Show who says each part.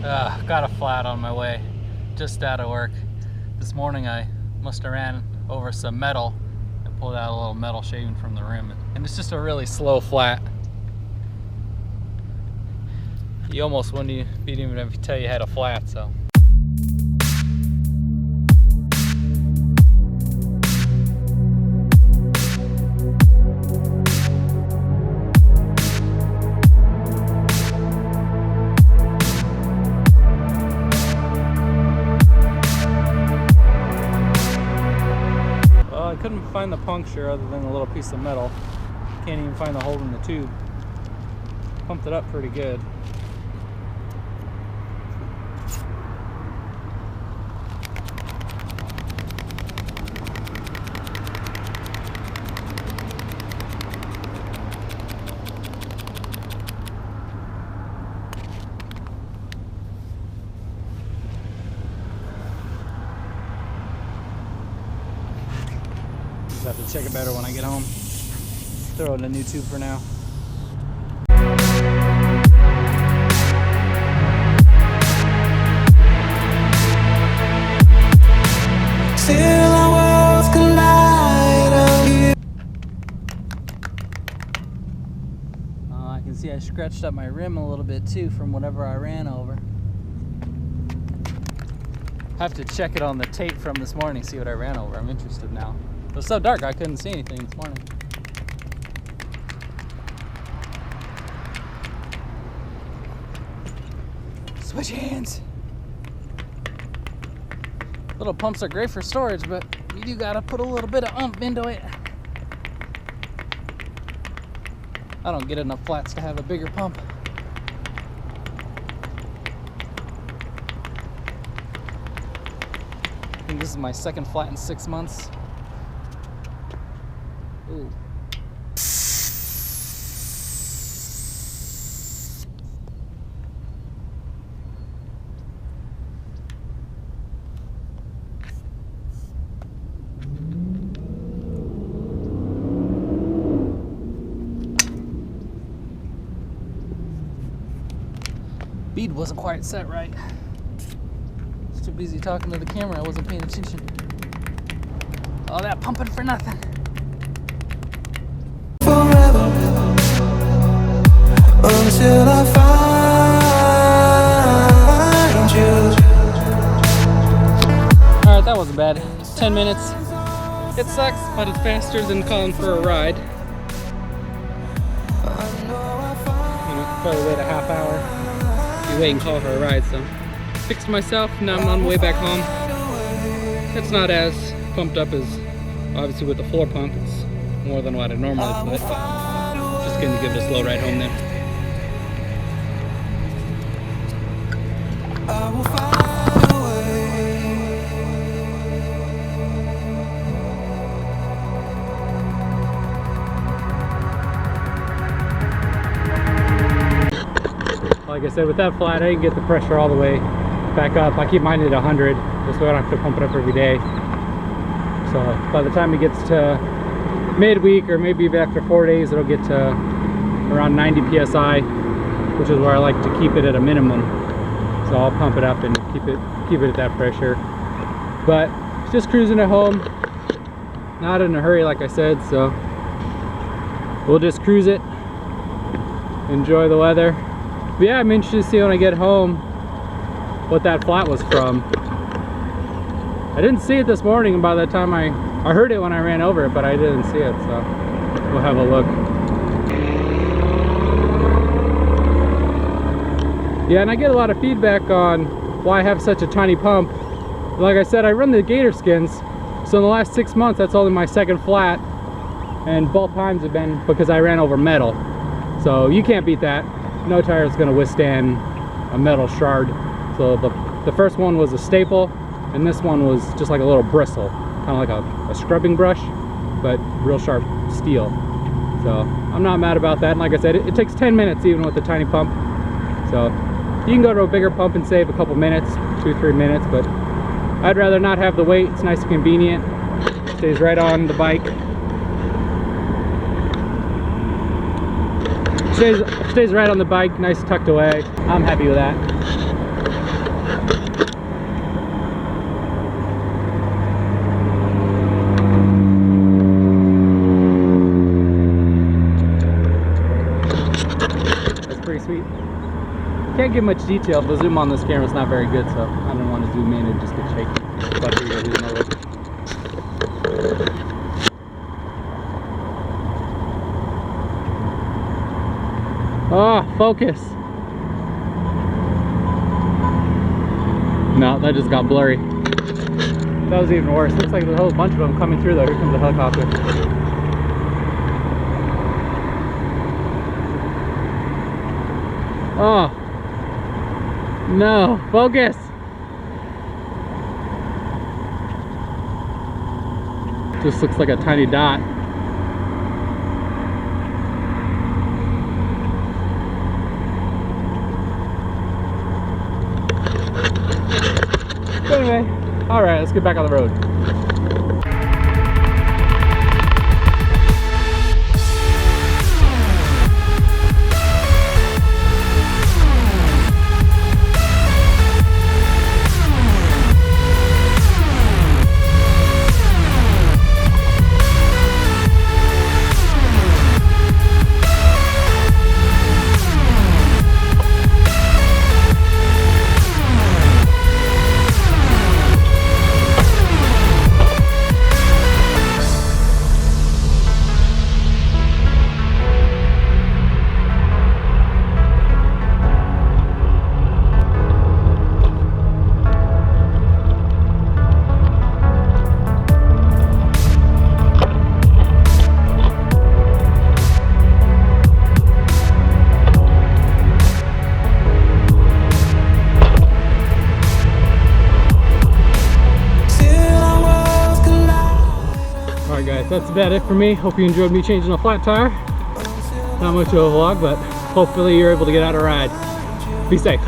Speaker 1: Got a flat on my way, just out of work. This morning I must have ran over some metal and pulled out a little metal shaving from the rim. And it's just a really slow flat. You almost wouldn't even tell you had a flat, so. I couldn't find the puncture other than a little piece of metal. Can't even find the hole in the tube. Pumped it up pretty good. Have to check it better when I get home. Throw in a new tube for now. Still our worlds collide on you. I can see I scratched up my rim a little bit too from whatever I ran over. Have to check it on the tape from this morning, see what I ran over. I'm interested now. It was so dark I couldn't see anything this morning. Switch hands. Little pumps are great for storage, but you do gotta put a little bit of oomph into it. I don't get enough flats to have a bigger pump. I think this is my second flat in 6 months. Ooh. Bead wasn't quite set right. I was too busy talking to the camera, I wasn't paying attention. All that pumping for nothing. Until I find you. Alright, that wasn't bad. 10 minutes. It sucks, but it's faster than calling for a ride. Probably wait a half hour. You wait and call for a ride, so. Fixed myself, now I'm on the way back home. It's not as pumped up as, obviously with the floor pump. It's more than what I normally put. Just gonna give it a slow ride home then. I will find a way. Like I said, with that flat, I didn't get the pressure all the way back up. I keep mine at 100, just so I don't have to pump it up every day. So by the time it gets to midweek, or maybe after 4 days, it'll get to around 90 psi, which is where I like to keep it at a minimum. So I'll pump it up and keep it at that pressure. But just cruising at home, not in a hurry like I said, so we'll just cruise it, enjoy the weather. But yeah, I'm interested to see when I get home what that flat was from. I didn't see it this morning, and by the time I heard it when I ran over it, but I didn't see it, so we'll have a look. Yeah, and I get a lot of feedback on why I have such a tiny pump. Like I said, I run the gator skins, so in the last 6 months, that's only my second flat, and both times have been because I ran over metal. So you can't beat that. No tire is going to withstand a metal shard. So the first one was a staple, and this one was just like a little bristle, kind of like a scrubbing brush, but real sharp steel. So I'm not mad about that. And like I said, it takes 10 minutes even with the tiny pump. So you can go to a bigger pump and save a couple minutes, 2-3 minutes, but I'd rather not have the weight. It's nice and convenient. Stays right on the bike. Stays right on the bike, nice tucked away. I'm happy with that. That's pretty sweet. Can't get much detail. The zoom on this camera is not very good, so I don't want to zoom in and just get shaky. So I figured I'd use my look. Oh, focus. No, that just got blurry. That was even worse. Looks like there's a whole bunch of them coming through though. Here comes the helicopter. Oh. No, focus. Just looks like a tiny dot. Anyway, all right, let's get back on the road. Guys, that's about it for me. Hope you enjoyed me changing a flat tire. Not much of a vlog, but hopefully you're able to get out a ride. Be safe.